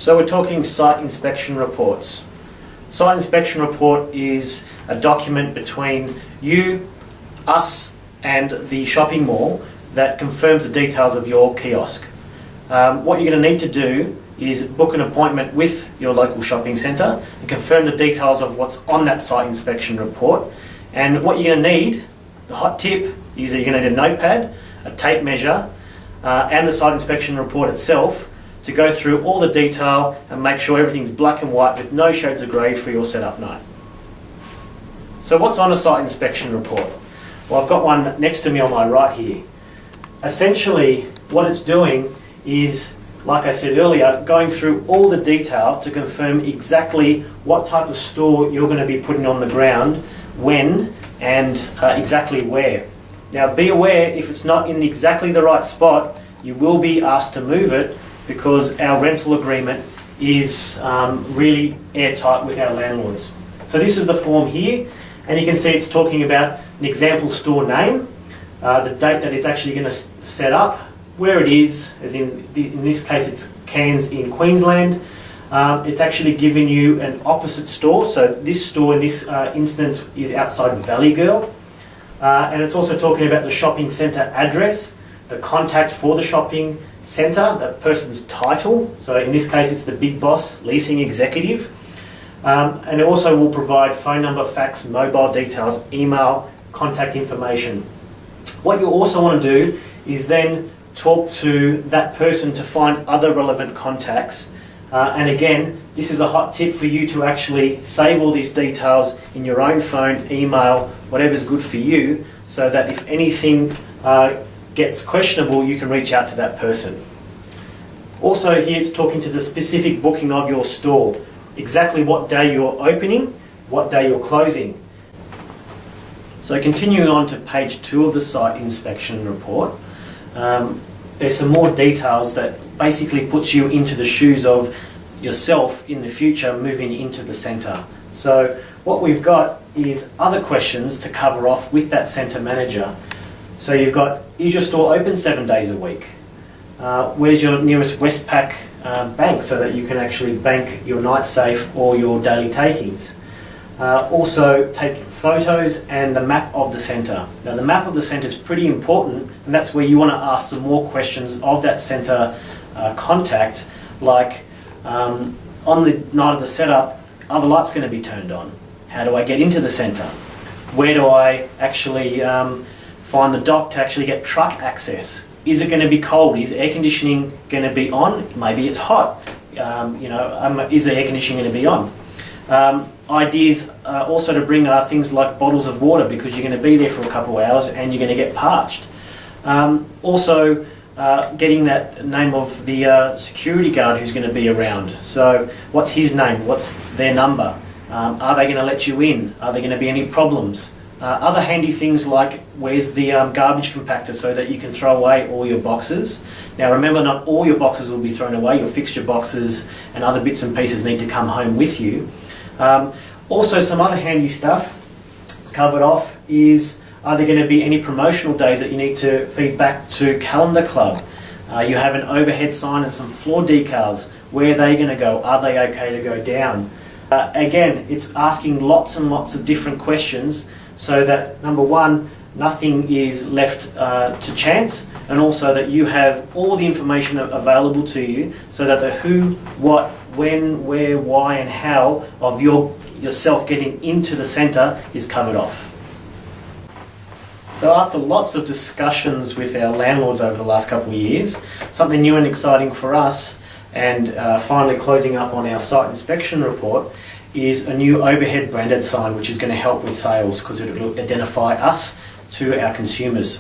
So we're talking site inspection reports. Site inspection report is a document between you, us and the shopping mall that confirms the details of your kiosk. What you're going to need to do is book an appointment with your local shopping centre and confirm the details of what's on that site inspection report. And what you're going to need, the hot tip, is that you're going to need a notepad, a tape measure and the site inspection report itself to go through all the detail and make sure everything's black and white with no shades of grey for your setup night. So what's on a site inspection report? Well, I've got one next to me on my right here. Essentially what it's doing is, like I said earlier, going through all the detail to confirm exactly what type of store you're going to be putting on the ground, when and exactly where. Now be aware, if it's not in exactly the right spot, you will be asked to move it because our rental agreement is really airtight with our landlords. So this is the form here, and you can see it's talking about an example store name, the date that it's actually going to set up, where it is, as in this case it's Cairns in Queensland. It's actually giving you an opposite store, so this store in this instance is outside Valley Girl. And it's also talking about the shopping centre address, the contact for the shopping centre, the person's title, so in this case it's the Big Boss Leasing Executive. And it also will provide phone number, fax, mobile details, email, contact information. What you also want to do is then talk to that person to find other relevant contacts. And again, this is a hot tip for you to actually save all these details in your own phone, email, whatever's good for you, so that if anything gets questionable, you can reach out to that person. Also here it's talking to the specific booking of your store, exactly what day you're opening, what day you're closing. So continuing on to page 2 of the site inspection report, there's some more details that basically puts you into the shoes of yourself in the future moving into the centre. So what we've got is other questions to cover off with that centre manager. So you've got, is your store open 7 days a week? Where's your nearest Westpac bank so that you can actually bank your night safe or your daily takings? Also take photos and the map of the centre. Now the map of the centre is pretty important, and that's where you want to ask some more questions of that centre contact, like on the night of the setup, are the lights going to be turned on? How do I get into the centre? Where do I actually find the dock to actually get truck access? Is it going to be cold? Is air conditioning going to be on? Maybe it's hot. Is the air conditioning going to be on? Ideas also to bring are things like bottles of water, because you're going to be there for a couple of hours and you're going to get parched. Also getting that name of the security guard who's going to be around. So what's his name? What's their number? Are they going to let you in? Are there going to be any problems? Other handy things like, where's the garbage compactor so that you can throw away all your boxes. Now remember, not all your boxes will be thrown away. Your fixture boxes and other bits and pieces need to come home with you. Also some other handy stuff covered off is, are there going to be any promotional days that you need to feed back to Calendar Club? You have an overhead sign and some floor decals. Where are they going to go? Are they okay to go down? Again, it's asking lots and lots of different questions so that, number one, nothing is left to chance, and also that you have all the information available to you so that the who, what, when, where, why and how of yourself getting into the centre is covered off. So after lots of discussions with our landlords over the last couple of years, something new and exciting for us, and finally closing up on our site inspection report, is a new overhead branded sign which is going to help with sales because it will identify us to our consumers.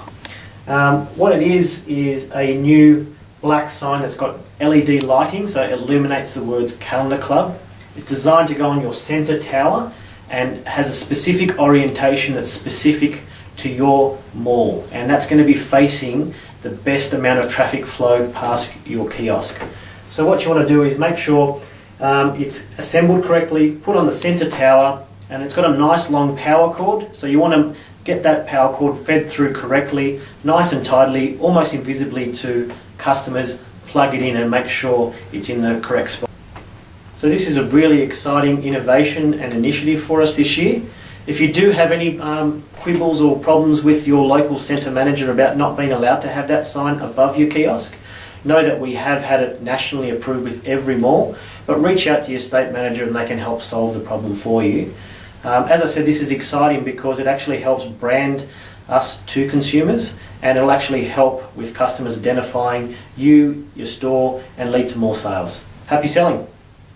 What it is a new black sign that's got LED lighting, so it illuminates the words Calendar Club. It's designed to go on your centre tower and has a specific orientation that's specific to your mall, and that's going to be facing the best amount of traffic flow past your kiosk. So what you want to do is make sure it's assembled correctly, put on the centre tower, and it's got a nice long power cord, so you want to get that power cord fed through correctly, nice and tidily, almost invisibly to customers. Plug it in and make sure it's in the correct spot. So this is a really exciting innovation and initiative for us this year. If you do have any quibbles or problems with your local centre manager about not being allowed to have that sign above your kiosk, know that we have had it nationally approved with every mall, but reach out to your estate manager and they can help solve the problem for you. As I said, this is exciting because it actually helps brand us to consumers, and it'll actually help with customers identifying you, your store, and lead to more sales. Happy selling!